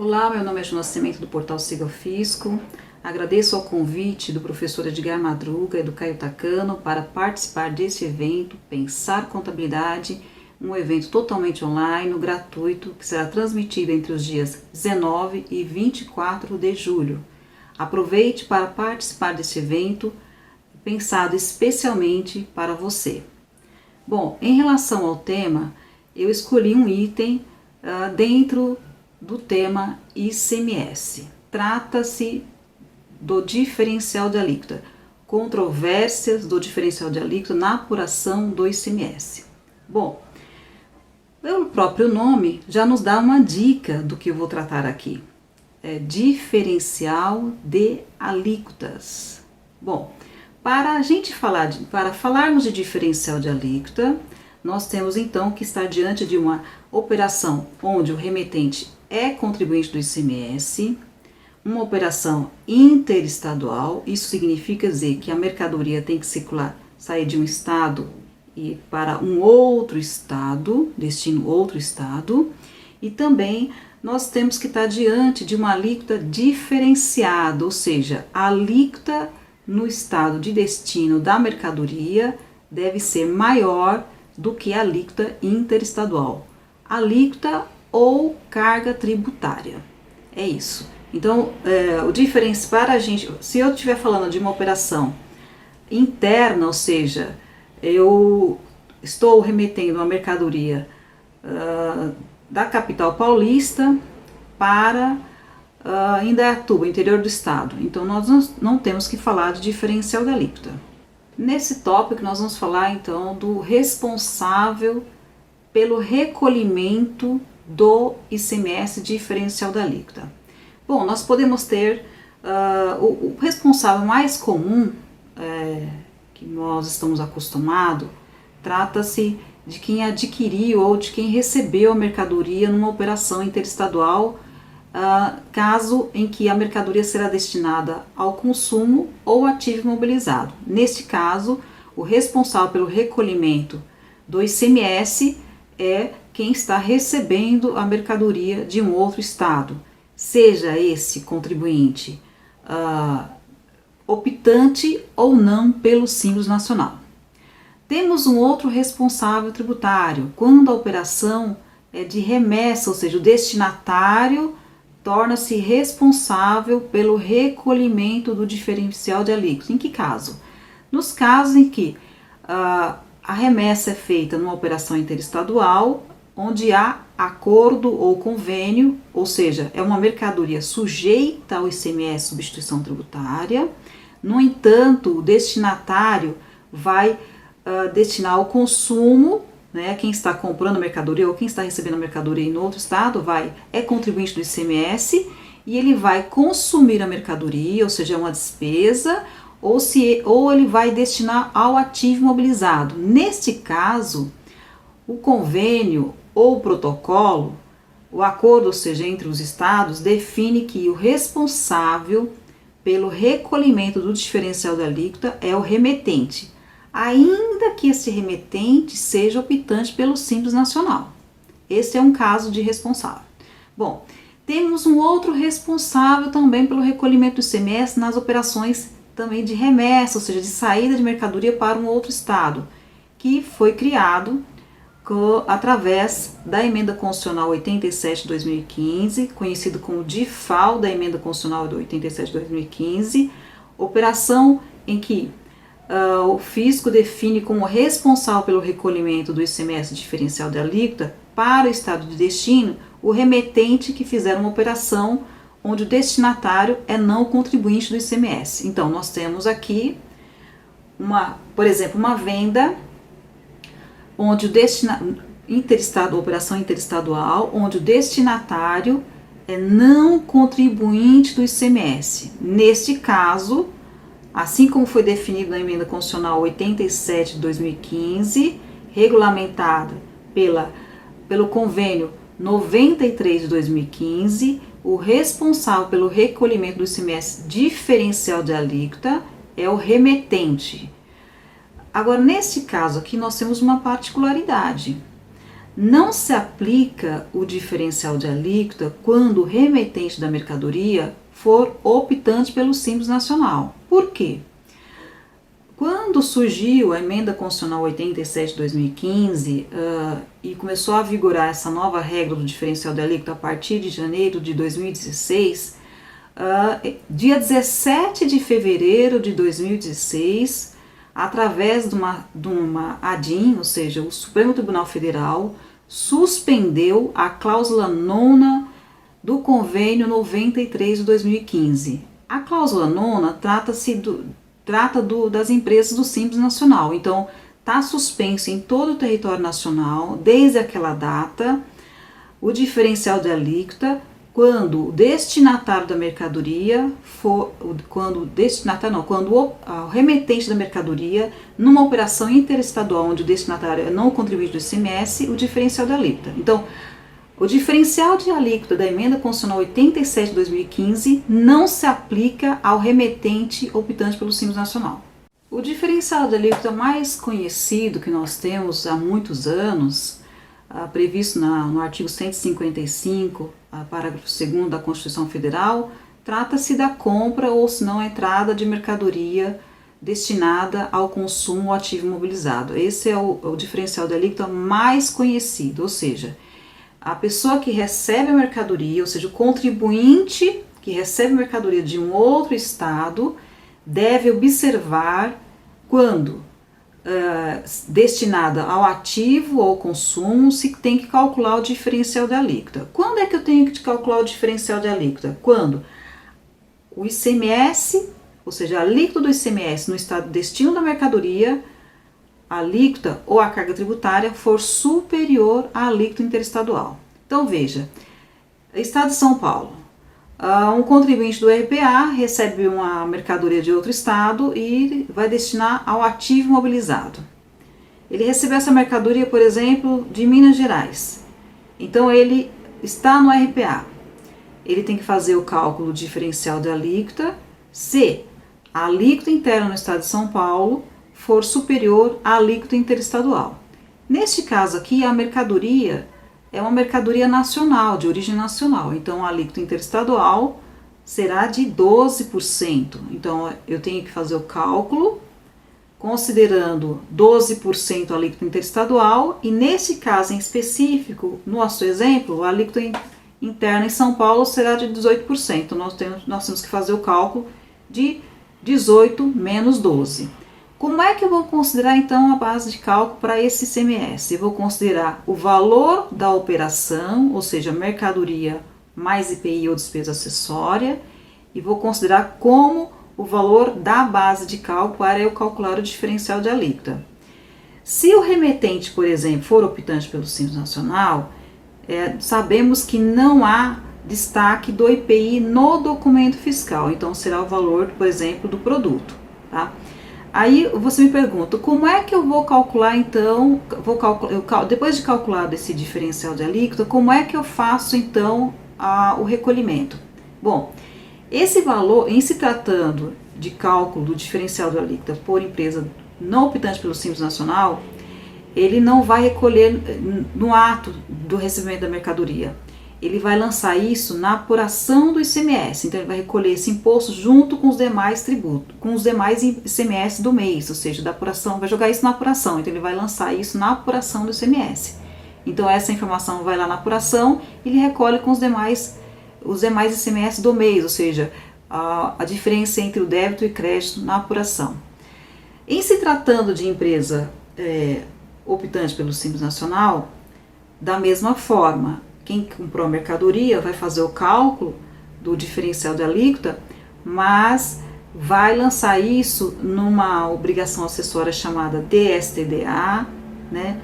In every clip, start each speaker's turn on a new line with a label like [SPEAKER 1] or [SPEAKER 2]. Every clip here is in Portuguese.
[SPEAKER 1] Olá, meu nome é Ju Nascimento do portal Siga o Fisco. Agradeço ao convite do professor Edgar Madruga e do Caio Takano para participar desse evento Pensar Contabilidade, um evento totalmente online, gratuito, que será transmitido entre os dias 19 e 24 de julho. Aproveite para participar desse evento pensado especialmente para você. Bom, em relação ao tema, eu escolhi um item dentro do tema ICMS. Trata-se do diferencial de alíquota, controvérsias do diferencial de alíquota na apuração do ICMS. Bom, pelo próprio nome já nos dá uma dica do que eu vou tratar aqui. É diferencial de alíquotas. Bom, para falarmos de diferencial de alíquota, nós temos então que estar diante de uma operação onde o remetente é contribuinte do ICMS, uma operação interestadual. Isso significa dizer que a mercadoria tem que sair de um estado e para um outro estado, destino outro estado, e também nós temos que estar diante de uma alíquota diferenciada, ou seja, a alíquota no estado de destino da mercadoria deve ser maior do que a alíquota interestadual. Alíquota ou carga tributária. É isso. Então, o diferencial para a gente, se eu estiver falando de uma operação interna, ou seja, eu estou remetendo uma mercadoria da capital paulista para Indaiatuba, interior do estado. Então, nós não temos que falar de diferencial da alíquota. Nesse tópico, nós vamos falar então do responsável pelo recolhimento do ICMS diferencial da alíquota. Bom, nós podemos ter o responsável mais comum que nós estamos acostumados, trata-se de quem adquiriu ou de quem recebeu a mercadoria numa operação interestadual, caso em que a mercadoria será destinada ao consumo ou ativo imobilizado. Neste caso, o responsável pelo recolhimento do ICMS é quem está recebendo a mercadoria de um outro estado, seja esse contribuinte optante ou não pelo Simples Nacional. Temos um outro responsável tributário, quando a operação é de remessa, ou seja, o destinatário torna-se responsável pelo recolhimento do diferencial de alíquota. Em que caso? Nos casos em que a remessa é feita numa operação interestadual, onde há acordo ou convênio, ou seja, é uma mercadoria sujeita ao ICMS substituição tributária. No entanto, o destinatário vai destinar ao consumo, né? Quem está comprando a mercadoria ou quem está recebendo a mercadoria em outro estado é contribuinte do ICMS e ele vai consumir a mercadoria, ou seja, é uma despesa, ou ele vai destinar ao ativo imobilizado. Neste caso, o convênio ou o protocolo, o acordo, ou seja, entre os estados, define que o responsável pelo recolhimento do diferencial da alíquota é o remetente, ainda que esse remetente seja optante pelo Simples Nacional. Esse é um caso de responsável. Bom, temos um outro responsável também pelo recolhimento do ICMS nas operações também de remessa, ou seja, de saída de mercadoria para um outro estado, que foi criado através da Emenda Constitucional 87 de 2015, conhecido como DIFAL da Emenda Constitucional 87 de 2015, operação em que o fisco define como responsável pelo recolhimento do ICMS diferencial de alíquota para o estado de destino o remetente que fizer uma operação onde o destinatário é não contribuinte do ICMS. Então, nós temos aqui, por exemplo, uma venda onde operação interestadual, onde o destinatário é não contribuinte do ICMS. Neste caso, assim como foi definido na Emenda Constitucional 87 de 2015, regulamentada pelo Convênio 93 de 2015, o responsável pelo recolhimento do ICMS diferencial de alíquota é o remetente. Agora, neste caso aqui, nós temos uma particularidade. não se aplica o diferencial de alíquota quando o remetente da mercadoria for optante pelo Simples Nacional. Por quê? Quando surgiu a Emenda Constitucional 87 de 2015 e começou a vigorar essa nova regra do diferencial de alíquota a partir de janeiro de 2016, dia 17 de fevereiro de 2016, através de uma ADIM, ou seja, o Supremo Tribunal Federal, suspendeu a cláusula 9ª do Convênio 93 de 2015. A cláusula 9ª trata das empresas do Simples Nacional, então está suspenso em todo o território nacional, desde aquela data, o diferencial de alíquota, quando o destinatário da mercadoria quando o remetente da mercadoria, numa operação interestadual onde o destinatário é não contribuinte do ICMS, o diferencial de alíquota. Então, o diferencial de alíquota da Emenda Constitucional 87 de 2015 não se aplica ao remetente optante pelo Simples Nacional. O diferencial de alíquota mais conhecido que nós temos há muitos anos, previsto no artigo 155, parágrafo 2º da Constituição Federal, trata-se da compra ou, se não, a entrada de mercadoria destinada ao consumo ativo imobilizado. Esse é o diferencial de alíquota mais conhecido, ou seja, a pessoa que recebe a mercadoria, ou seja, o contribuinte que recebe a mercadoria de um outro estado, deve observar quando destinada ao ativo ou consumo, se tem que calcular o diferencial de alíquota. Quando é que eu tenho que calcular o diferencial de alíquota? Quando o ICMS, ou seja, a alíquota do ICMS no estado de destino da mercadoria, a alíquota ou a carga tributária for superior à alíquota interestadual. Então veja, Estado de São Paulo, um contribuinte do RPA recebe uma mercadoria de outro estado e vai destinar ao ativo imobilizado. Ele recebeu essa mercadoria, por exemplo, de Minas Gerais. Então ele está no RPA. Ele tem que fazer o cálculo diferencial de alíquota se a alíquota interna no estado de São Paulo for superior à alíquota interestadual. Neste caso aqui, a mercadoria é uma mercadoria nacional, de origem nacional, então a alíquota interestadual será de 12%. Então eu tenho que fazer o cálculo considerando 12% a alíquota interestadual e nesse caso em específico, no nosso exemplo, a alíquota interna em São Paulo será de 18%. Nós temos que fazer o cálculo de 18 menos 12. Como é que eu vou considerar então a base de cálculo para esse ICMS? Eu vou considerar o valor da operação, ou seja, mercadoria mais IPI ou despesa acessória, e vou considerar como o valor da base de cálculo para eu calcular o diferencial de alíquota. Se o remetente, por exemplo, for optante pelo Simples Nacional, sabemos que não há destaque do IPI no documento fiscal, então será o valor, por exemplo, do produto, tá? Aí você me pergunta, como é que eu vou calcular então, depois de calculado esse diferencial de alíquota, como é que eu faço então o recolhimento? Bom, esse valor, em se tratando de cálculo do diferencial de alíquota por empresa não optante pelo Simples Nacional, ele não vai recolher no ato do recebimento da mercadoria. Ele vai lançar isso na apuração do ICMS, então ele vai recolher esse imposto junto com os demais tributos, com os demais ICMS do mês, ou seja, da apuração, vai jogar isso na apuração, então ele vai lançar isso na apuração do ICMS. Então essa informação vai lá na apuração e ele recolhe com os demais ICMS do mês, ou seja, a diferença entre o débito e crédito na apuração. Em se tratando de empresa optante pelo Simples Nacional, da mesma forma, quem comprou a mercadoria vai fazer o cálculo do diferencial de alíquota, mas vai lançar isso numa obrigação acessória chamada DSTDA, né?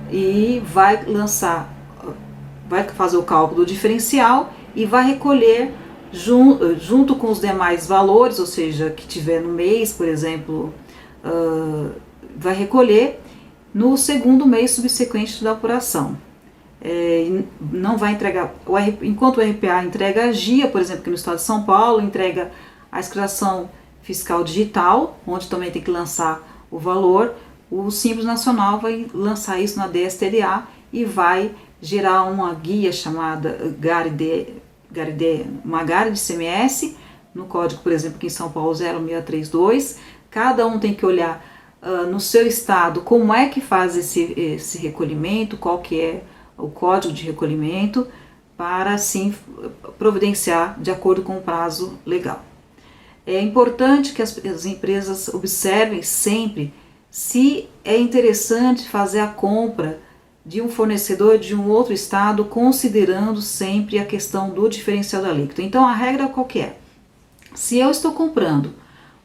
[SPEAKER 1] E vai fazer o cálculo do diferencial e vai recolher junto com os demais valores, ou seja, que tiver no mês, por exemplo, vai recolher no segundo mês subsequente da apuração. Não vai entregar, enquanto o RPA entrega a GIA, por exemplo, que no estado de São Paulo, entrega a inscrição fiscal digital, onde também tem que lançar o valor, o Simples Nacional vai lançar isso na DSTDA e vai gerar uma guia chamada uma GARI de ICMS, no código, por exemplo, aqui em São Paulo 0632. Cada um tem que olhar no seu estado como é que faz esse recolhimento, qual que é o código de recolhimento, para assim providenciar de acordo com o prazo legal. É importante que as empresas observem sempre se é interessante fazer a compra de um fornecedor de um outro estado, considerando sempre a questão do diferencial da alíquota. Então a regra qual que é? Se eu estou comprando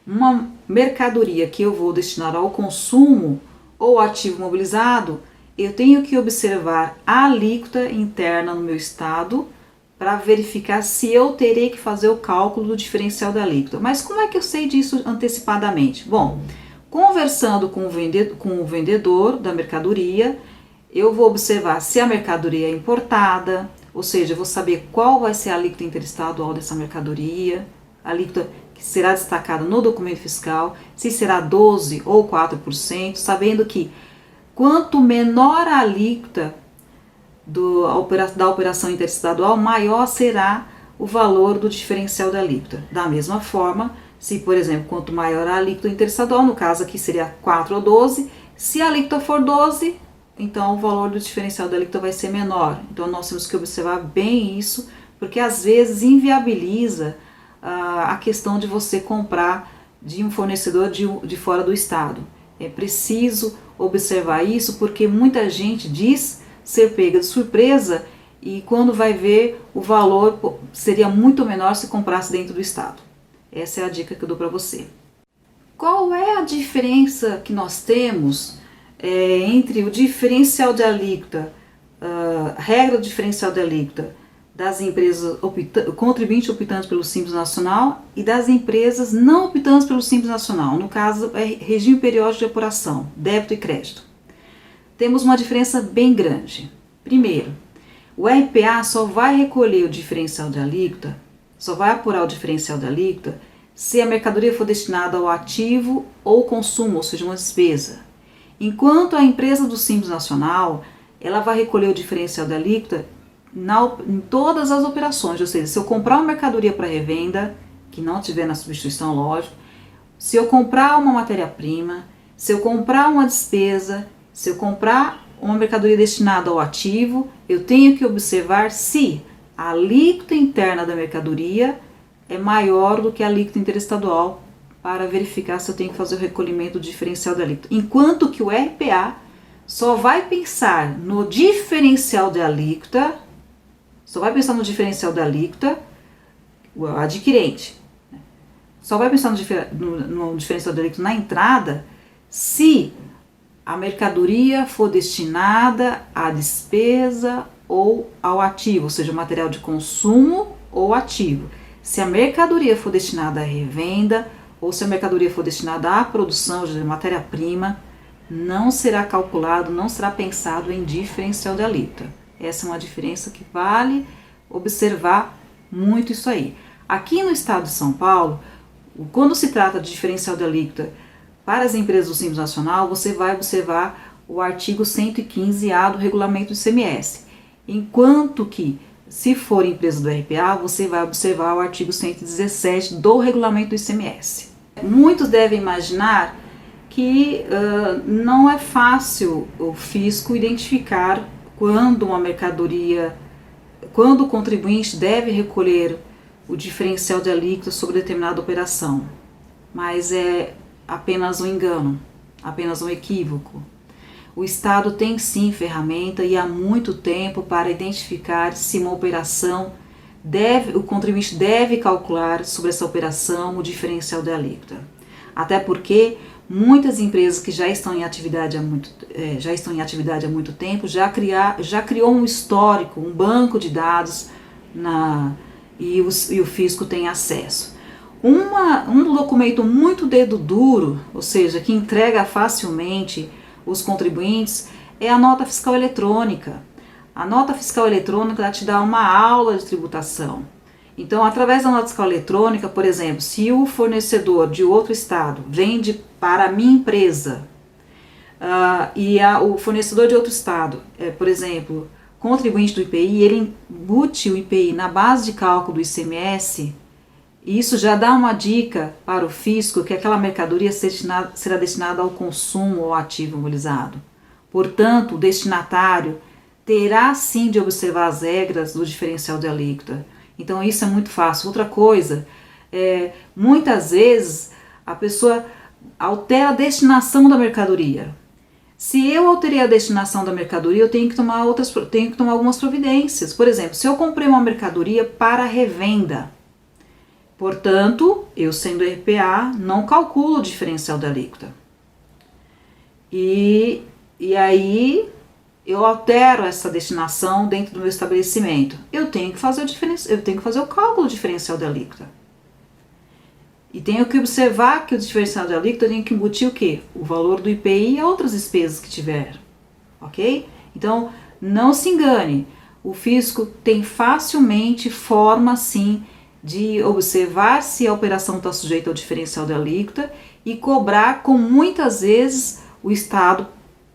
[SPEAKER 1] uma mercadoria que eu vou destinar ao consumo ou ativo mobilizado, eu tenho que observar a alíquota interna no meu estado para verificar se eu terei que fazer o cálculo do diferencial da alíquota. Mas como é que eu sei disso antecipadamente? Bom, conversando com o vendedor da mercadoria, eu vou observar se a mercadoria é importada, ou seja, eu vou saber qual vai ser a alíquota interestadual dessa mercadoria, a alíquota que será destacada no documento fiscal, se será 12% ou 4%, sabendo que quanto menor a alíquota da operação interestadual, maior será o valor do diferencial da alíquota. Da mesma forma, se, por exemplo, quanto maior a alíquota interestadual, no caso aqui seria 4 ou 12, se a alíquota for 12, então o valor do diferencial da alíquota vai ser menor. Então nós temos que observar bem isso, porque às vezes inviabiliza a questão de você comprar de um fornecedor de fora do estado. É preciso observar isso, porque muita gente diz ser pega de surpresa e quando vai ver o valor seria muito menor se comprasse dentro do estado. Essa é a dica que eu dou para você. Qual é a diferença que nós temos entre o diferencial de alíquota, regra do diferencial de alíquota das empresas contribuinte optantes pelo Simples Nacional e das empresas não optantes pelo Simples Nacional? No caso, é regime periódico de apuração, débito e crédito. Temos uma diferença bem grande. Primeiro, o RPA só vai recolher o diferencial de alíquota, só vai apurar o diferencial de alíquota se a mercadoria for destinada ao ativo ou consumo, ou seja, uma despesa. Enquanto a empresa do Simples Nacional, ela vai recolher o diferencial de alíquota em todas as operações, ou seja, se eu comprar uma mercadoria para revenda, que não tiver na substituição, lógico, se eu comprar uma matéria-prima, se eu comprar uma despesa, se eu comprar uma mercadoria destinada ao ativo, eu tenho que observar se a alíquota interna da mercadoria é maior do que a alíquota interestadual para verificar se eu tenho que fazer o recolhimento do diferencial da alíquota. Enquanto que o RPA só vai pensar no diferencial da alíquota, o adquirente, só vai pensar no diferencial da alíquota na entrada se a mercadoria for destinada à despesa ou ao ativo, ou seja, material de consumo ou ativo. Se a mercadoria for destinada à revenda ou se a mercadoria for destinada à produção de matéria-prima, não será calculado, não será pensado em diferencial de alíquota. Essa é uma diferença que vale observar muito isso aí. Aqui no estado de São Paulo, quando se trata de diferencial de alíquota para as empresas do Simples Nacional, você vai observar o artigo 115A do regulamento do ICMS. Enquanto que, se for empresa do RPA, você vai observar o artigo 117 do regulamento do ICMS. Muitos devem imaginar que não é fácil o fisco identificar quando uma mercadoria, quando o contribuinte deve recolher o diferencial de alíquota sobre determinada operação. Mas é apenas um engano, apenas um equívoco. O Estado tem sim ferramenta e há muito tempo para identificar se uma operação o contribuinte deve calcular sobre essa operação o diferencial da alíquota. Até porque muitas empresas que já estão em atividade há muito tempo já criou um histórico, um banco de dados e o fisco tem acesso. Um documento muito dedo duro, ou seja, que entrega facilmente os contribuintes, é a nota fiscal eletrônica. A nota fiscal eletrônica te dá uma aula de tributação. Então, através da nota fiscal eletrônica, por exemplo, se o fornecedor de outro estado vende para a minha empresa o fornecedor de outro estado, por exemplo, contribuinte do IPI, ele embute o IPI na base de cálculo do ICMS, e isso já dá uma dica para o fisco que aquela mercadoria será destinada ao consumo ou ativo imobilizado. Portanto, o destinatário terá sim de observar as regras do diferencial de alíquota. Então isso é muito fácil. Outra coisa, muitas vezes a pessoa altera a destinação da mercadoria. Se eu alterei a destinação da mercadoria, eu tenho que tomar algumas providências. Por exemplo, se eu comprei uma mercadoria para revenda, portanto, eu sendo RPA, não calculo o diferencial da alíquota. E aí eu altero essa destinação dentro do meu estabelecimento. Eu tenho que fazer o cálculo diferencial da alíquota. E tenho que observar que o diferencial da alíquota tem que embutir o quê? O valor do IPI e outras despesas que tiver. Ok? Então, não se engane. O fisco tem facilmente forma, sim, de observar se a operação está sujeita ao diferencial da alíquota e cobrar, como muitas vezes o Estado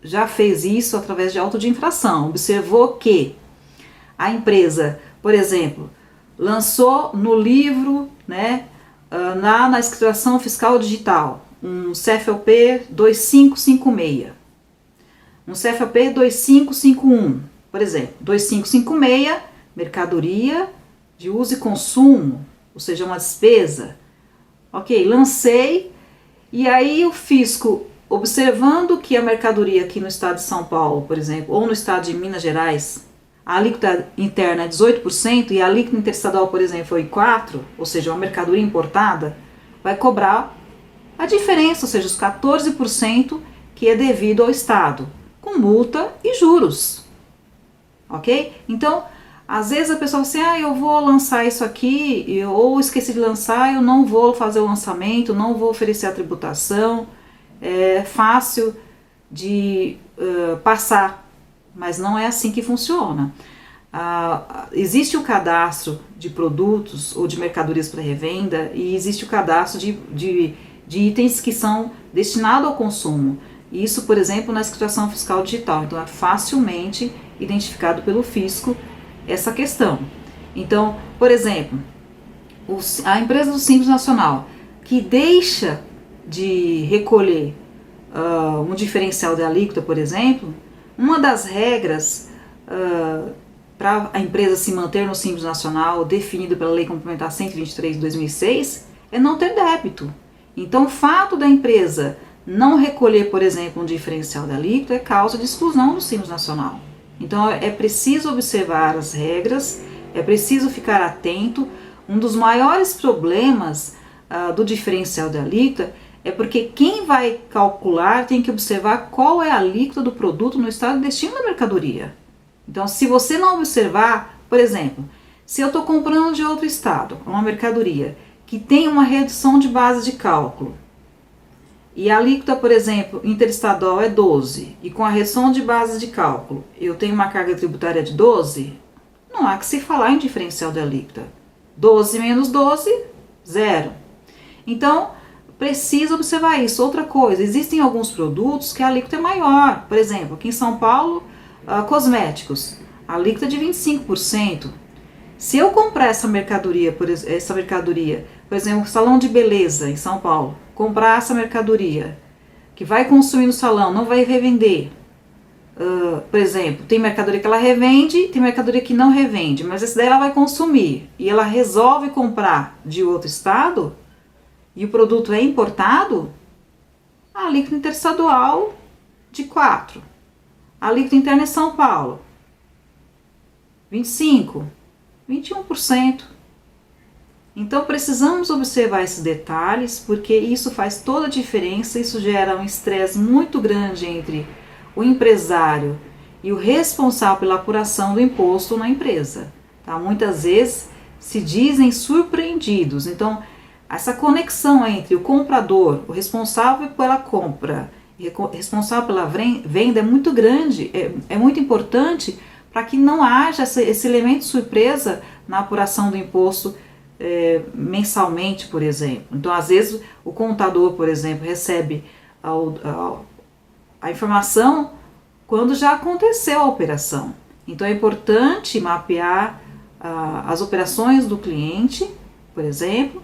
[SPEAKER 1] já fez isso através de auto de infração. Observou que a empresa, por exemplo, lançou no livro, na escrituração fiscal digital, um CFOP 2556, um CFOP 2551, por exemplo, 2556, mercadoria de uso e consumo, ou seja, uma despesa. Ok, lancei, e aí o fisco, observando que a mercadoria aqui no estado de São Paulo, por exemplo, ou no estado de Minas Gerais, a alíquota interna é 18% e a alíquota interestadual, por exemplo, foi 4%, ou seja, uma mercadoria importada, vai cobrar a diferença, ou seja, os 14% que é devido ao Estado, com multa e juros. Ok? Então, às vezes a pessoa fala assim, eu vou lançar isso aqui, ou esqueci de lançar, eu não vou fazer o lançamento, não vou oferecer a tributação, é fácil de passar, mas não é assim que funciona. Existe o cadastro de produtos ou de mercadorias para revenda e existe o cadastro de itens que são destinados ao consumo. Isso, por exemplo, na escrituração fiscal digital. Então, é facilmente identificado pelo fisco essa questão. Então, por exemplo, a empresa do Simples Nacional que deixa de recolher um diferencial de alíquota, por exemplo, uma das regras para a empresa se manter no Simples Nacional, definido pela Lei Complementar 123 de 2006, é não ter débito. Então, o fato da empresa não recolher, por exemplo, um diferencial de alíquota é causa de exclusão do Simples Nacional. Então, é preciso observar as regras, é preciso ficar atento. Um dos maiores problemas do diferencial de alíquota é porque quem vai calcular tem que observar qual é a alíquota do produto no estado de destino da mercadoria. Então, se você não observar, por exemplo, se eu estou comprando de outro estado uma mercadoria que tem uma redução de base de cálculo e a alíquota, por exemplo, interestadual é 12 e com a redução de base de cálculo eu tenho uma carga tributária de 12, não há que se falar em diferencial de alíquota. 12 menos 12, 0. Então, precisa observar isso. Outra coisa, existem alguns produtos que a alíquota é maior. Por exemplo, aqui em São Paulo, cosméticos, a alíquota é de 25%. Se eu comprar essa mercadoria, por exemplo, salão de beleza em São Paulo, comprar essa mercadoria que vai consumir no salão, não vai revender. Por exemplo, tem mercadoria que ela revende, tem mercadoria que não revende, mas essa daí ela vai consumir e ela resolve comprar de outro estado e o produto é importado, a alíquota interestadual de 4%. A alíquota interna é São Paulo, 25%, 21%. Então precisamos observar esses detalhes, porque isso faz toda a diferença, isso gera um estresse muito grande entre o empresário e o responsável pela apuração do imposto na empresa. Tá? Muitas vezes se dizem surpreendidos. Então, essa conexão entre o comprador, o responsável pela compra e o responsável pela venda é muito grande, é muito importante para que não haja esse elemento de surpresa na apuração do imposto mensalmente, por exemplo. Então, às vezes, o contador, por exemplo, recebe a informação quando já aconteceu a operação. Então é importante mapear as operações do cliente, por exemplo,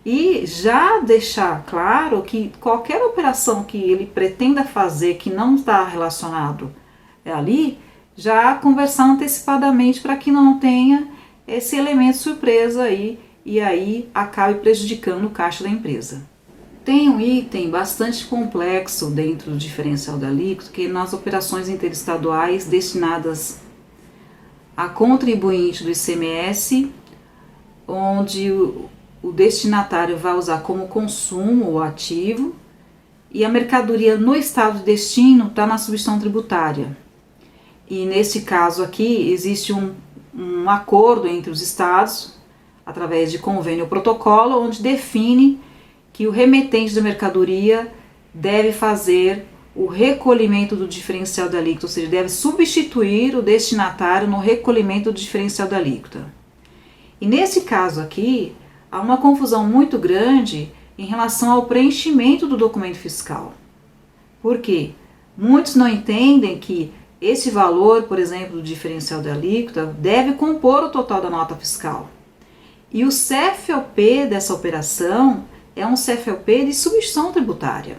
[SPEAKER 1] e já deixar claro que qualquer operação que ele pretenda fazer que não está relacionado ali, já conversar antecipadamente para que não tenha esse elemento surpresa aí e aí acabe prejudicando o caixa da empresa. Tem um item bastante complexo dentro do diferencial da alíquota, que nas operações interestaduais destinadas a contribuinte do ICMS, onde o destinatário vai usar como consumo o ativo e a mercadoria no estado de destino está na substituição tributária. E nesse caso aqui existe um acordo entre os estados, através de convênio ou protocolo, onde define que o remetente da mercadoria deve fazer o recolhimento do diferencial da alíquota, ou seja, deve substituir o destinatário no recolhimento do diferencial da alíquota. E nesse caso aqui, há uma confusão muito grande em relação ao preenchimento do documento fiscal. Por quê? Muitos não entendem que esse valor, por exemplo, do diferencial da alíquota, deve compor o total da nota fiscal. E o CFOP dessa operação é um CFOP de substituição tributária.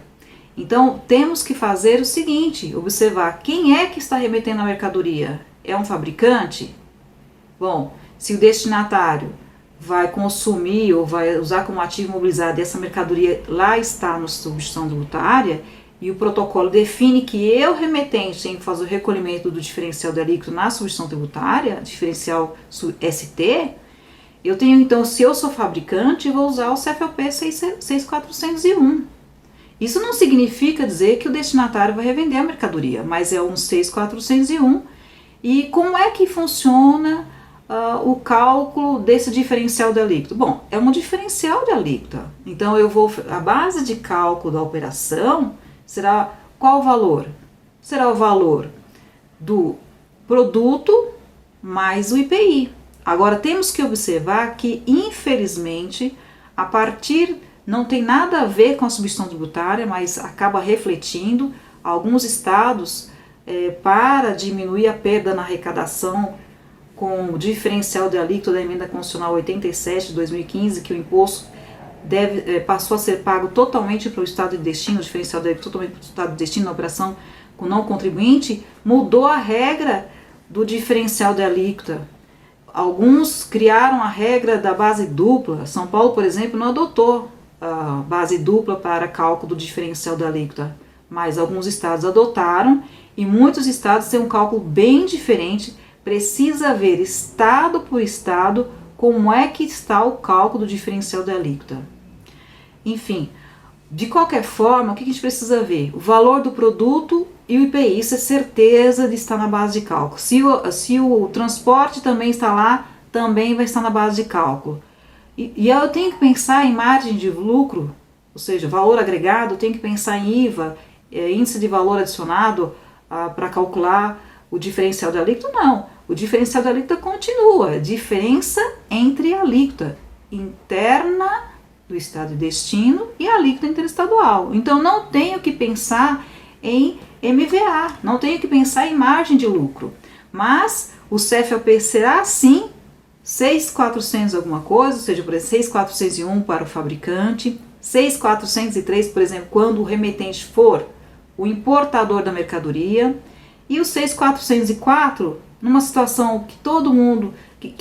[SPEAKER 1] Então, temos que fazer o seguinte, observar quem é que está remetendo a mercadoria. É um fabricante? Bom, se o destinatário vai consumir ou vai usar como ativo imobilizado essa mercadoria lá está na substituição tributária e o protocolo define que eu, remetente, tenho que fazer o recolhimento do diferencial da alíquota na substituição tributária, diferencial ST, eu tenho então, se eu sou fabricante, vou usar o CFOP 6401. Isso não significa dizer que o destinatário vai revender a mercadoria, mas é um 6401. E como é que funciona o cálculo desse diferencial de alíquota? Bom, é um diferencial de alíquota. Então a base de cálculo da operação será qual valor? Será o valor do produto mais o IPI. Agora temos que observar que, infelizmente, a partir não tem nada a ver com a substituição tributária, mas acaba refletindo alguns estados para diminuir a perda na arrecadação com o diferencial de alíquota da emenda constitucional 87 de 2015, que o imposto passou a ser pago totalmente para o estado de destino, o diferencial de alíquota totalmente para o estado de destino na operação com não contribuinte, mudou a regra do diferencial de alíquota. Alguns criaram a regra da base dupla. São Paulo, por exemplo, não adotou a base dupla para cálculo do diferencial da alíquota, mas alguns estados adotaram e muitos estados têm um cálculo bem diferente. Precisa ver estado por estado como é que está o cálculo do diferencial da alíquota. Enfim, de qualquer forma, o que a gente precisa ver? O valor do produto e o IPI, isso é certeza de estar na base de cálculo. Se o transporte também está lá, também vai estar na base de cálculo. E eu tenho que pensar em margem de lucro, ou seja, valor agregado, eu tenho que pensar em IVA, índice de valor adicionado para calcular o diferencial da alíquota. Não, o diferencial da alíquota continua, diferença entre a alíquota interna do estado de destino e a alíquota interestadual. Então não tenho que pensar em MVA, não tenho que pensar em margem de lucro, mas o CFOP será sim 6.400 alguma coisa, ou seja, por exemplo, 6.401 para o fabricante, 6.403, por exemplo, quando o remetente for o importador da mercadoria, e o 6.404 numa situação que todo mundo,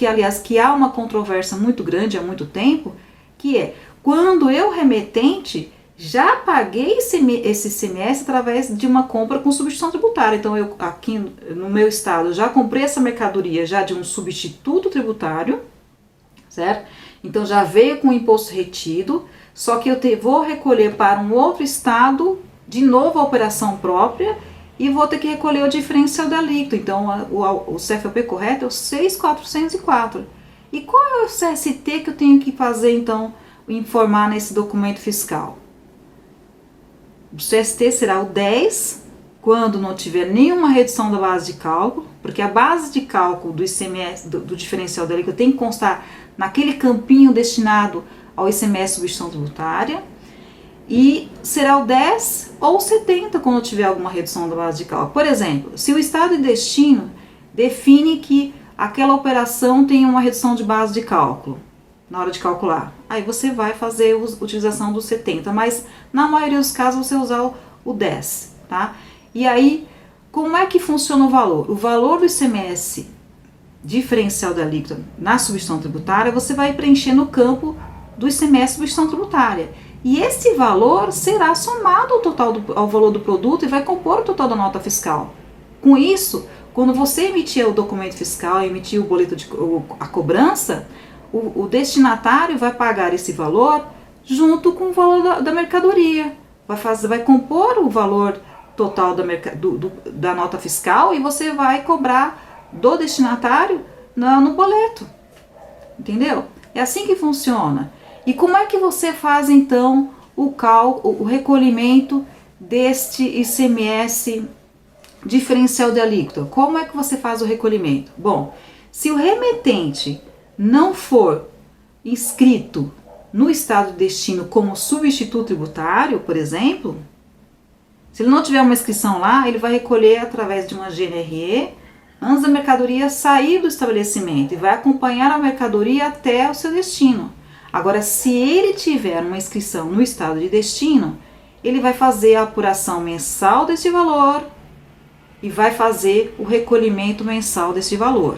[SPEAKER 1] aliás, que há uma controvérsia muito grande há muito tempo, que é quando eu, remetente, já paguei esse ICMS através de uma compra com substituição tributária. Então, eu aqui no meu estado já comprei essa mercadoria já de um substituto tributário, certo? Então, já veio com o imposto retido, só que eu vou recolher para um outro estado, de novo a operação própria, e vou ter que recolher o diferencial da alíquota. Então, o CFOP correto é o 6.404. E qual é o CST que eu tenho que fazer, então, informar nesse documento fiscal? O CST será o 10, quando não tiver nenhuma redução da base de cálculo, porque a base de cálculo do ICMS, do diferencial da alíquota, tem que constar naquele campinho destinado ao ICMS substituição tributária. e será o 10 ou 70 quando tiver alguma redução da base de cálculo. Por exemplo, se o estado de destino define que aquela operação tem uma redução de base de cálculo na hora de calcular, aí você vai fazer a utilização do 70, mas na maioria dos casos você usar o 10, tá? E aí, como é que funciona o valor? O valor do ICMS diferencial da alíquota na substituição tributária, você vai preencher no campo do ICMS substituição tributária. E esse valor será somado ao total ao valor do produto e vai compor o total da nota fiscal. Com isso, quando você emitir o documento fiscal, emitir o boleto a cobrança, o destinatário vai pagar esse valor junto com o valor da mercadoria. Vai compor o valor total da nota fiscal e você vai cobrar do destinatário no boleto. Entendeu? É assim que funciona. E como é que você faz então o recolhimento deste ICMS diferencial de alíquota? Como é que você faz o recolhimento? Bom, se o remetente não for inscrito no estado de destino como substituto tributário, por exemplo, se ele não tiver uma inscrição lá, ele vai recolher através de uma GNRE antes da mercadoria sair do estabelecimento e vai acompanhar a mercadoria até o seu destino. Agora, se ele tiver uma inscrição no estado de destino, ele vai fazer a apuração mensal desse valor e vai fazer o recolhimento mensal desse valor.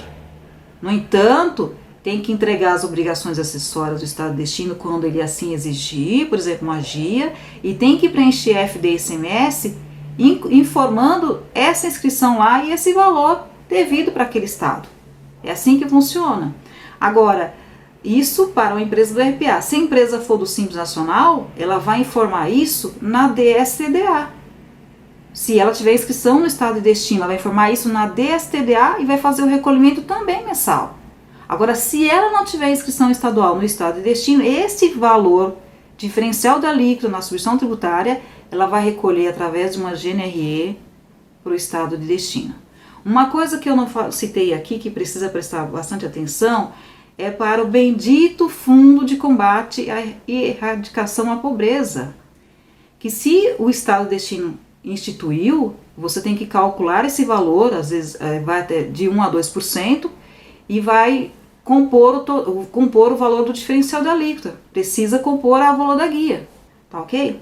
[SPEAKER 1] No entanto, tem que entregar as obrigações acessórias do estado de destino quando ele assim exigir, por exemplo, uma GIA, e tem que preencher FD e ICMS informando essa inscrição lá e esse valor devido para aquele estado. É assim que funciona. Agora, isso para uma empresa do RPA. Se a empresa for do Simples Nacional, ela vai informar isso na DSTDA. Se ela tiver inscrição no estado de destino, ela vai informar isso na DSTDA e vai fazer o recolhimento também mensal. Agora, se ela não tiver inscrição estadual no estado de destino, esse valor diferencial da alíquota na substituição tributária, ela vai recolher através de uma GNRE para o estado de destino. Uma coisa que eu não citei aqui, que precisa prestar bastante atenção, é para o bendito Fundo de Combate e Erradicação à Pobreza, que se o estado de destino instituiu, você tem que calcular esse valor, às vezes vai até de 1 a 2%, e vai compor o valor do diferencial da alíquota. Precisa compor o valor da guia, tá ok?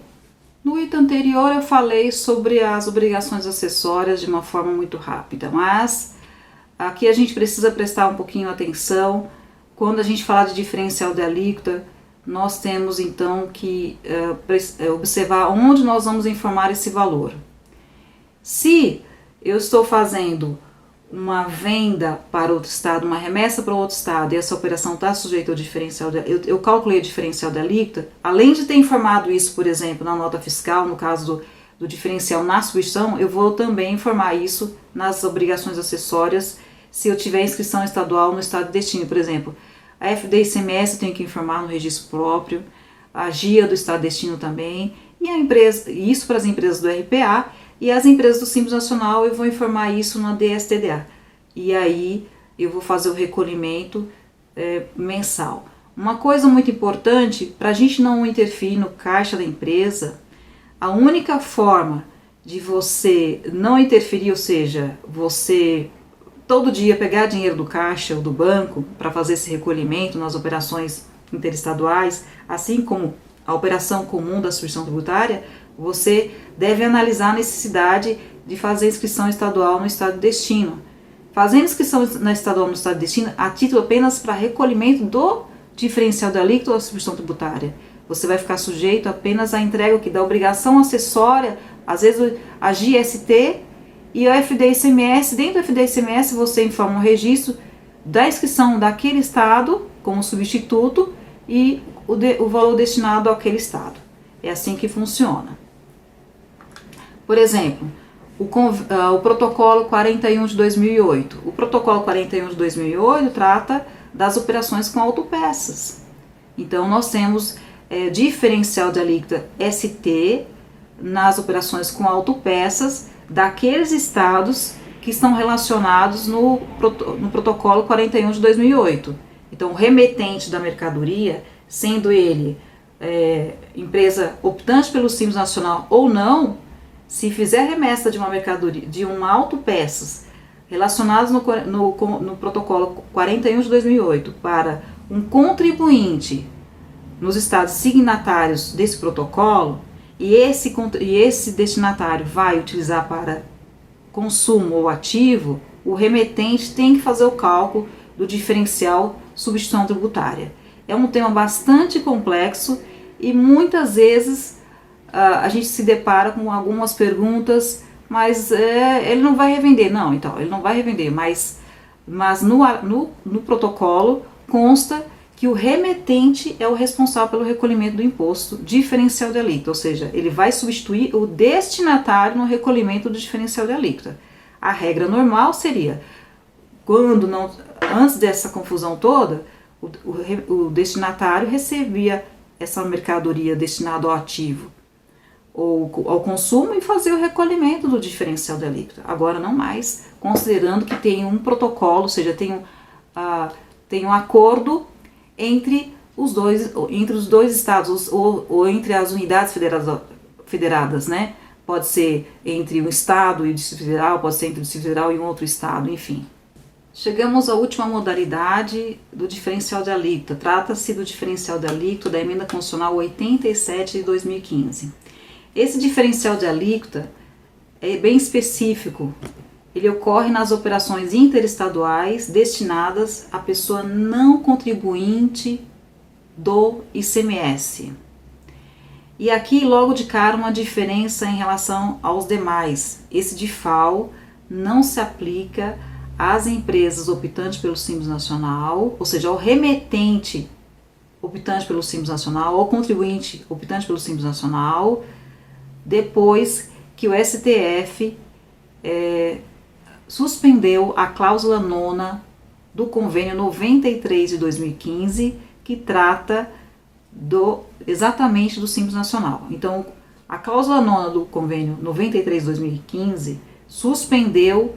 [SPEAKER 1] No item anterior eu falei sobre as obrigações acessórias de uma forma muito rápida, mas aqui a gente precisa prestar um pouquinho atenção. Quando a gente fala de diferencial de alíquota, nós temos então que observar onde nós vamos informar esse valor. Se eu estou fazendo uma venda para outro estado, uma remessa para outro estado, e essa operação está sujeita ao diferencial, eu calculei o diferencial da alíquota, além de ter informado isso, por exemplo, na nota fiscal, no caso do diferencial na substituição, eu vou também informar isso nas obrigações acessórias, se eu tiver inscrição estadual no estado de destino, por exemplo. A FD e ICMS eu tenho que informar no registro próprio, a GIA do estado de destino também, e a empresa, isso para as empresas do RPA, e as empresas do Simples Nacional eu vou informar isso na DSTDA. E aí eu vou fazer o recolhimento mensal. Uma coisa muito importante, para a gente não interferir no caixa da empresa, a única forma de você não interferir, ou seja, você todo dia pegar dinheiro do caixa ou do banco para fazer esse recolhimento nas operações interestaduais, assim como a operação comum da substituição tributária, você deve analisar a necessidade de fazer inscrição estadual no estado de destino. Fazendo inscrição na estadual no estado de destino, a título apenas para recolhimento do diferencial da alíquota da substituição tributária. Você vai ficar sujeito apenas à entrega da obrigação acessória, às vezes a GST e a FD ICMS. Dentro do FD ICMS você informa o registro da inscrição daquele estado como substituto e o valor destinado àquele estado. É assim que funciona. Por exemplo, o protocolo 41 de 2008. O protocolo 41 de 2008 trata das operações com autopeças. Então, nós temos diferencial de alíquota ST nas operações com autopeças daqueles estados que estão relacionados no protocolo 41 de 2008. Então, o remetente da mercadoria, sendo ele empresa optante pelo Simples Nacional ou não, se fizer remessa de uma mercadoria, de uma autopeças relacionadas no protocolo 41 de 2008 para um contribuinte nos estados signatários desse protocolo, e esse destinatário vai utilizar para consumo ou ativo, o remetente tem que fazer o cálculo do diferencial substituição tributária. É um tema bastante complexo e muitas vezes a gente se depara com algumas perguntas, mas ele não vai revender. Não, então, ele não vai revender, mas no protocolo consta que o remetente é o responsável pelo recolhimento do imposto diferencial de alíquota, ou seja, ele vai substituir o destinatário no recolhimento do diferencial de alíquota. A regra normal seria, antes dessa confusão toda, o destinatário recebia essa mercadoria destinada ao ativo ou ao consumo e fazer o recolhimento do diferencial de alíquota. Agora não mais, considerando que tem um protocolo, ou seja, tem um acordo entre os dois estados ou entre as unidades federadas, né? Pode ser entre um estado e o Distrito Federal, pode ser entre o Distrito Federal e um outro estado, enfim. Chegamos à última modalidade do diferencial de alíquota. Trata-se do diferencial de alíquota da Emenda Constitucional 87 de 2015. Esse diferencial de alíquota é bem específico. Ele ocorre nas operações interestaduais destinadas à pessoa não contribuinte do ICMS. E aqui logo de cara uma diferença em relação aos demais. Esse DIFAL não se aplica às empresas optantes pelo Simples Nacional, ou seja, ao remetente optante pelo Simples Nacional, ao contribuinte optante pelo Simples Nacional, depois que o STF suspendeu a cláusula 9ª do convênio 93 de 2015, que trata exatamente do Simples Nacional. Então, a cláusula 9ª do convênio 93 de 2015 suspendeu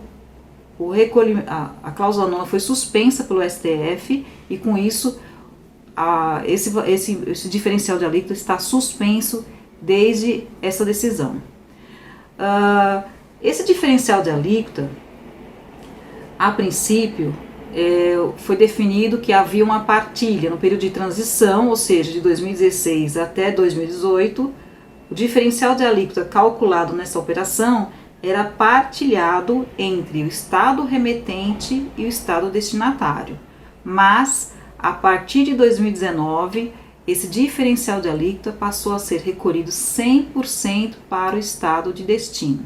[SPEAKER 1] o recolhimento, a cláusula 9ª foi suspensa pelo STF e com isso esse diferencial de alíquota está suspenso desde essa decisão. Esse diferencial de alíquota, a princípio, foi definido que havia uma partilha no período de transição, ou seja, de 2016 até 2018, o diferencial de alíquota calculado nessa operação era partilhado entre o estado remetente e o estado destinatário. Mas, a partir de 2019, esse diferencial de alíquota passou a ser recolhido 100% para o estado de destino.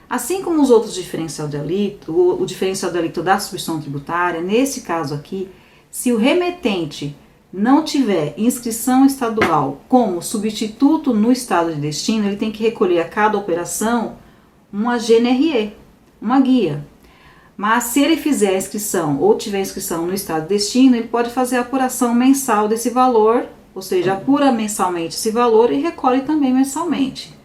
[SPEAKER 1] Assim como os outros diferencial de alíquota, o diferencial de alíquota da substituição tributária, nesse caso aqui, se o remetente não tiver inscrição estadual como substituto no estado de destino, ele tem que recolher a cada operação uma GNRE, uma guia. Mas se ele fizer a inscrição ou tiver inscrição no estado de destino, ele pode fazer a apuração mensal desse valor, ou seja, apura mensalmente esse valor e recolhe também mensalmente.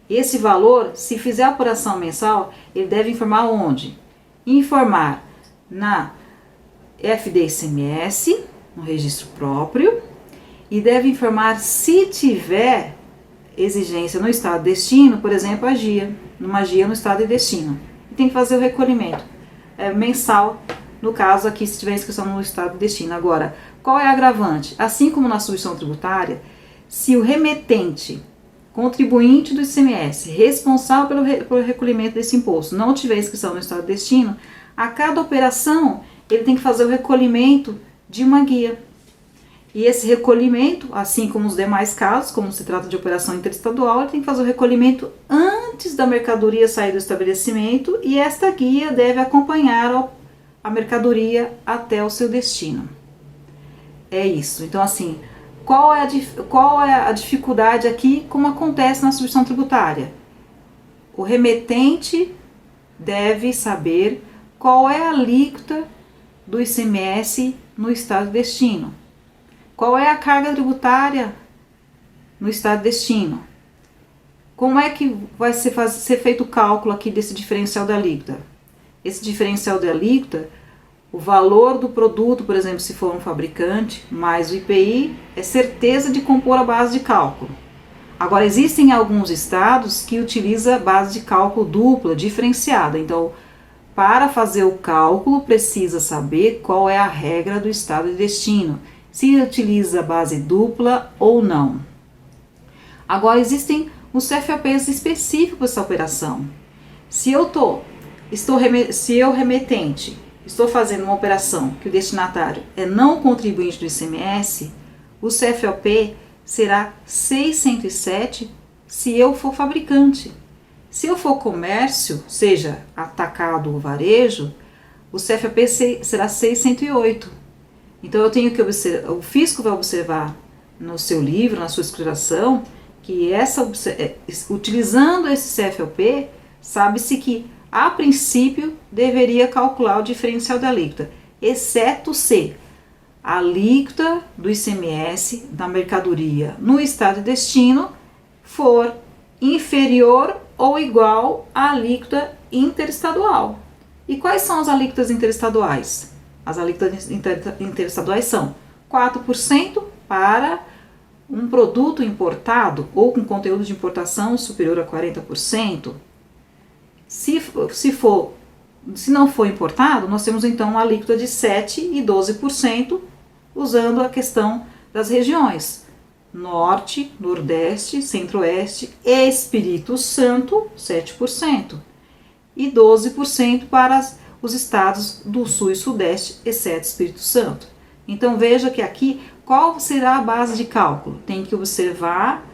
[SPEAKER 1] Esse valor, se fizer a apuração mensal, ele deve informar onde? Informar na FD-ICMS, no registro próprio, e deve informar se tiver exigência no estado de destino, por exemplo, a GIA, numa GIA no estado de destino. E tem que fazer o recolhimento mensal, no caso aqui, se tiver inscrição no estado de destino. Agora, qual é a agravante? Assim como na substituição tributária, se o remetente, contribuinte do ICMS, responsável pelo recolhimento desse imposto, não tiver inscrição no estado de destino, a cada operação ele tem que fazer o recolhimento de uma guia. E esse recolhimento, assim como os demais casos, como se trata de operação interestadual, ele tem que fazer o recolhimento antes da mercadoria sair do estabelecimento e esta guia deve acompanhar a mercadoria até o seu destino. É isso. Então, assim, qual é a dificuldade aqui, como acontece na substituição tributária? O remetente deve saber qual é a alíquota do ICMS no estado de destino. Qual é a carga tributária no estado de destino? Como é que vai ser feito o cálculo aqui desse diferencial da alíquota? Esse diferencial da alíquota, o valor do produto, por exemplo, se for um fabricante, mais o IPI, é certeza de compor a base de cálculo. Agora, existem alguns estados que utilizam a base de cálculo dupla, diferenciada. Então, para fazer o cálculo, precisa saber qual é a regra do estado de destino, se utiliza a base dupla ou não. Agora, existem os CFOPs específicos para essa operação. Se eu remetente, estou fazendo uma operação que o destinatário é não contribuinte do ICMS, o CFOP será 607 se eu for fabricante. Se eu for comércio, seja atacado ou varejo, o CFOP será 608. Então eu tenho que observar, o fisco vai observar no seu livro, na sua escrituração, que utilizando esse CFOP, sabe-se que a princípio deveria calcular o diferencial da alíquota, exceto se a alíquota do ICMS da mercadoria no estado de destino for inferior ou igual à alíquota interestadual. E quais são as alíquotas interestaduais? As alíquotas interestaduais são 4% para um produto importado ou com conteúdo de importação superior a 40%. Se não for importado, nós temos então uma alíquota de 7% e 12%, usando a questão das regiões Norte, Nordeste, Centro-Oeste e Espírito Santo, 7%, e 12% para os estados do Sul e Sudeste, exceto Espírito Santo. Então veja que aqui, qual será a base de cálculo? Tem que observar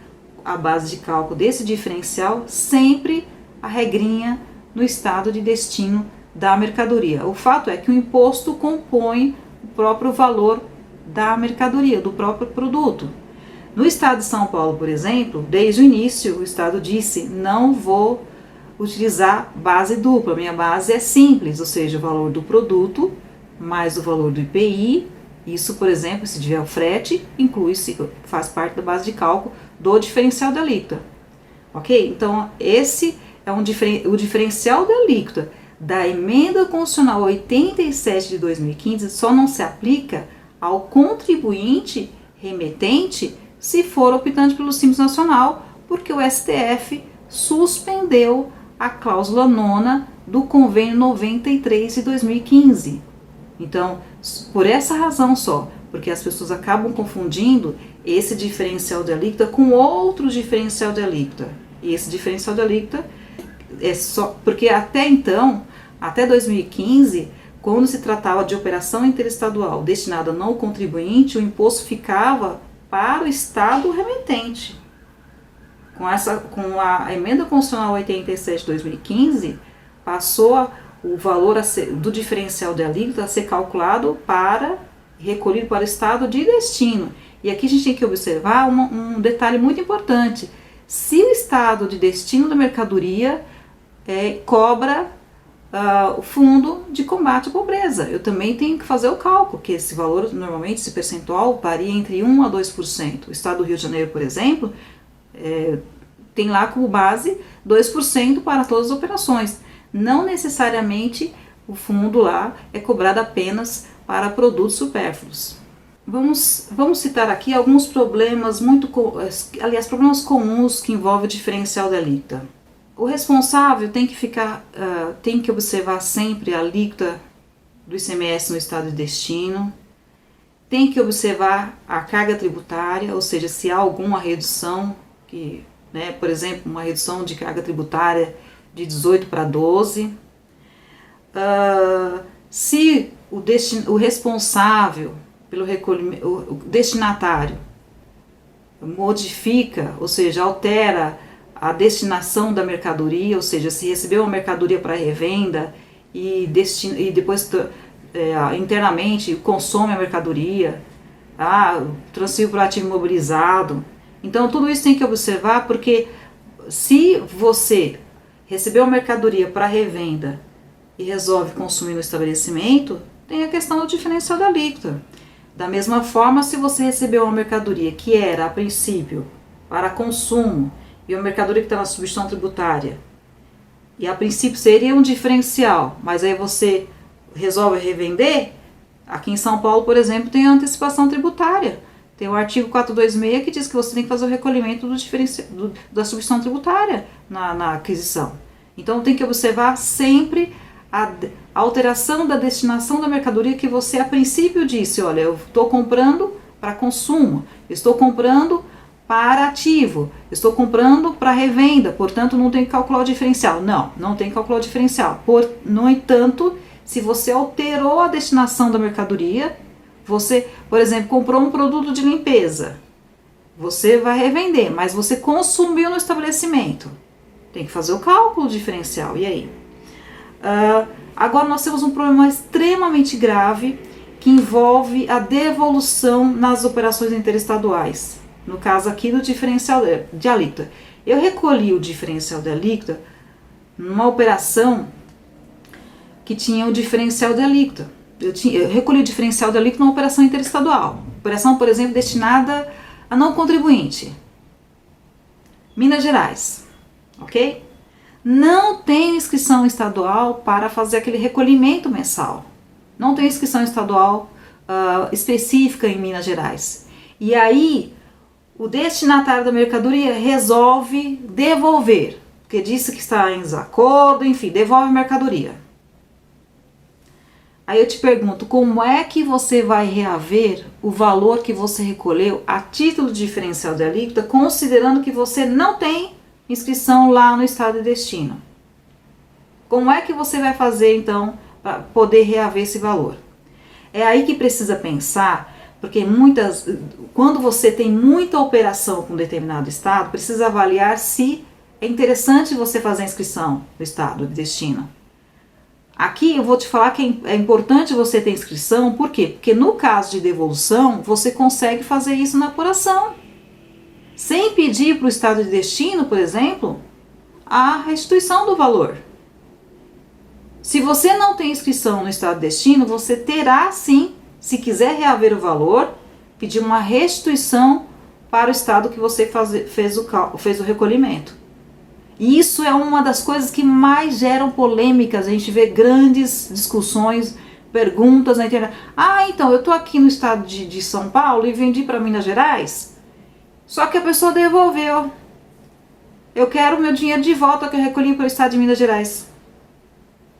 [SPEAKER 1] a base de cálculo desse diferencial, sempre a regrinha no estado de destino da mercadoria. O fato é que o imposto compõe o próprio valor da mercadoria, do próprio produto. No estado de São Paulo, por exemplo, desde o início o estado disse: não vou utilizar base dupla, minha base é simples, ou seja, o valor do produto mais o valor do IPI. Isso, por exemplo, se tiver o frete, faz parte da base de cálculo do diferencial da alíquota. Ok? Então, esse é o diferencial da alíquota da emenda constitucional 87 de 2015 só não se aplica ao contribuinte remetente se for optante pelo Simples Nacional, porque o STF suspendeu a cláusula 9ª do convênio 93 de 2015. Então, por essa razão só, porque as pessoas acabam confundindo esse diferencial de alíquota com outro diferencial de alíquota. E esse diferencial de alíquota é só porque até então, até 2015, quando se tratava de operação interestadual destinada ao não contribuinte, o imposto ficava para o estado remetente. Com a emenda constitucional 87 de 2015, passou o valor do diferencial de alíquota a ser calculado recolhido para o estado de destino. E aqui a gente tem que observar um detalhe muito importante. Se o estado de destino da mercadoria cobra o fundo de combate à pobreza, eu também tenho que fazer o cálculo, que esse valor, normalmente, esse percentual varia entre 1% a 2%. O estado do Rio de Janeiro, por exemplo, tem lá como base 2% para todas as operações. Não necessariamente o fundo lá é cobrado apenas para produtos supérfluos. Vamos citar aqui alguns problemas problemas comuns que envolvem o diferencial da alíquota. O responsável tem que observar sempre a alíquota do ICMS no estado de destino, tem que observar a carga tributária, ou seja, se há alguma redução, por exemplo, uma redução de carga tributária de 18 para 12, se o responsável pelo recolhimento, o destinatário, modifica, ou seja, altera a destinação da mercadoria, ou seja, se recebeu uma mercadoria para revenda e depois internamente consome a mercadoria, transfere para o ativo imobilizado. Então tudo isso tem que observar, porque se você recebeu a mercadoria para revenda e resolve consumir no estabelecimento, tem a questão do diferencial da alíquota. Da mesma forma, se você recebeu uma mercadoria que era, a princípio, para consumo, e uma mercadoria que está na substituição tributária, e a princípio seria um diferencial, mas aí você resolve revender, aqui em São Paulo, por exemplo, tem a antecipação tributária. Tem o artigo 426 que diz que você tem que fazer o recolhimento da substituição tributária na aquisição. Então tem que observar sempre a alteração da destinação da mercadoria que você a princípio disse, olha, eu estou comprando para consumo, estou comprando para ativo, estou comprando para revenda, portanto não tem que calcular o diferencial. Não tem que calcular o diferencial. No entanto, se você alterou a destinação da mercadoria, você, por exemplo, comprou um produto de limpeza, você vai revender, mas você consumiu no estabelecimento. Tem que fazer o cálculo diferencial. E aí? Agora nós temos um problema extremamente grave que envolve a devolução nas operações interestaduais. No caso aqui do diferencial de alíquota. Eu recolhi o diferencial de alíquota numa operação que tinha o diferencial de alíquota. Eu recolhi o diferencial de alíquota numa operação interestadual. Operação, por exemplo, destinada a não contribuinte. Minas Gerais. Ok? Não tem inscrição estadual para fazer aquele recolhimento mensal. Não tem inscrição estadual específica em Minas Gerais. E aí, o destinatário da mercadoria resolve devolver, porque disse que está em desacordo, enfim, devolve a mercadoria. Aí eu te pergunto, como é que você vai reaver o valor que você recolheu a título de diferencial de alíquota, considerando que você não tem inscrição lá no estado de destino? Como é que você vai fazer então para poder reaver esse valor? É aí que precisa pensar, porque quando você tem muita operação com determinado estado, precisa avaliar se é interessante você fazer a inscrição no estado de destino. Aqui eu vou te falar que é importante você ter inscrição, por quê? Porque no caso de devolução, você consegue fazer isso na apuração. Sem pedir para o estado de destino, por exemplo, a restituição do valor. Se você não tem inscrição no estado de destino, você terá sim, se quiser reaver o valor, pedir uma restituição para o estado que você fez o recolhimento. E isso é uma das coisas que mais geram polêmicas. A gente vê grandes discussões, perguntas na internet. Então, eu estou aqui no estado de São Paulo e vendi para Minas Gerais, só que a pessoa devolveu. Eu quero o meu dinheiro de volta que eu recolhi para o estado de Minas Gerais.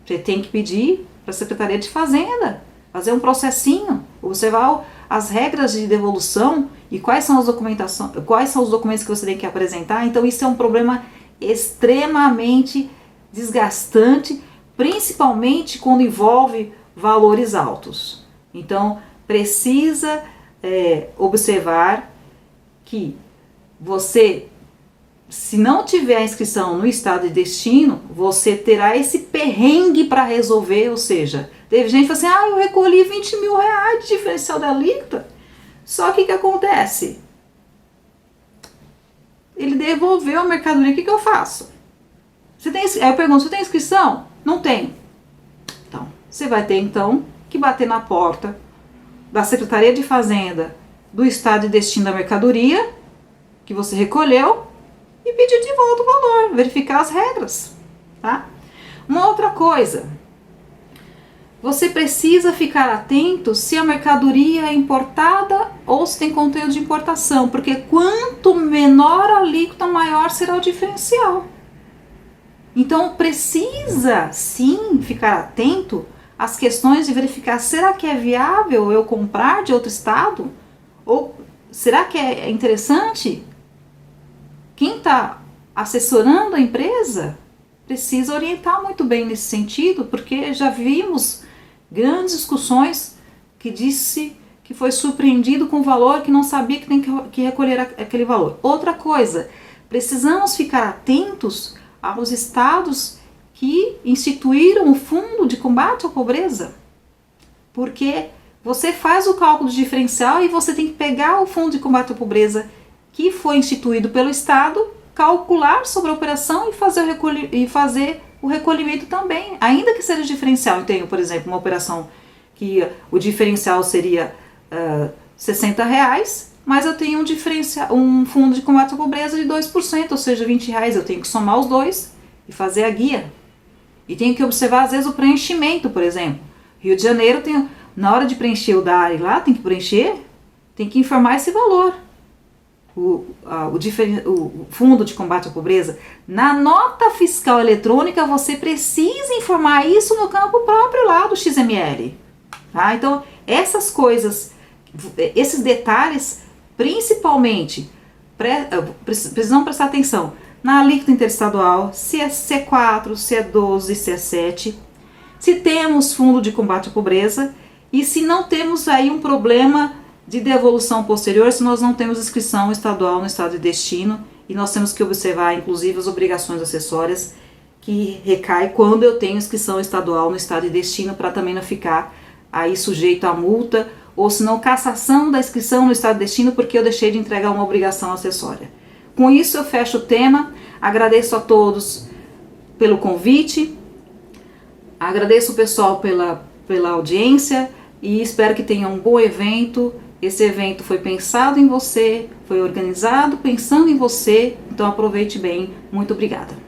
[SPEAKER 1] Você tem que pedir para a Secretaria de Fazenda, fazer um processinho, observar as regras de devolução e quais são os documentos que você tem que apresentar. Então isso é um problema extremamente desgastante, principalmente quando envolve valores altos. Então precisa observar que você, se não tiver a inscrição no estado de destino, você terá esse perrengue para resolver. Ou seja, teve gente que fala assim, eu recolhi 20 mil reais de diferencial da alíquota, só que o que acontece? Ele devolveu a mercadoria, o que eu faço? Aí eu pergunto, você tem inscrição? Não tem. Então, você vai ter então que bater na porta da Secretaria de Fazenda do estado de destino da mercadoria que você recolheu e pedir de volta o valor, verificar as regras, tá? Uma outra coisa, você precisa ficar atento se a mercadoria é importada ou se tem conteúdo de importação, porque quanto menor a alíquota, maior será o diferencial. Então precisa sim ficar atento às questões de verificar, será que é viável eu comprar de outro estado? Ou será que é interessante? Quem está assessorando a empresa precisa orientar muito bem nesse sentido, porque já vimos grandes discussões que disse que foi surpreendido com o valor, que não sabia que tem que recolher aquele valor. Outra coisa, precisamos ficar atentos aos estados que instituíram o Fundo de Combate à Pobreza, porque você faz o cálculo de diferencial e você tem que pegar o Fundo de Combate à Pobreza que foi instituído pelo Estado, calcular sobre a operação e fazer o recolhimento também, ainda que seja diferencial. Eu tenho, por exemplo, uma operação que o diferencial seria R$60, mas eu tenho um fundo de combate à pobreza de 2%, ou seja, R$20. Eu tenho que somar os dois e fazer a guia. E tenho que observar, às vezes, o preenchimento, por exemplo. Rio de Janeiro tem, na hora de preencher o DARE lá, tem que informar esse valor. O Fundo de Combate à Pobreza, na nota fiscal eletrônica você precisa informar isso no campo próprio lá do XML. Tá? Então, essas coisas, esses detalhes, principalmente, precisam prestar atenção na alíquota interestadual, se é C4, se é 12, se é 7, se temos fundo de combate à pobreza e se não temos aí um problema de devolução posterior, se nós não temos inscrição estadual no estado de destino, e nós temos que observar, inclusive, as obrigações acessórias que recai quando eu tenho inscrição estadual no estado de destino, para também não ficar aí sujeito a multa, ou se não cassação da inscrição no estado de destino porque eu deixei de entregar uma obrigação acessória. Com isso eu fecho o tema, agradeço a todos pelo convite, agradeço o pessoal pela audiência e espero que tenha um bom evento. Esse evento foi pensado em você, foi organizado pensando em você, então aproveite bem. Muito obrigada.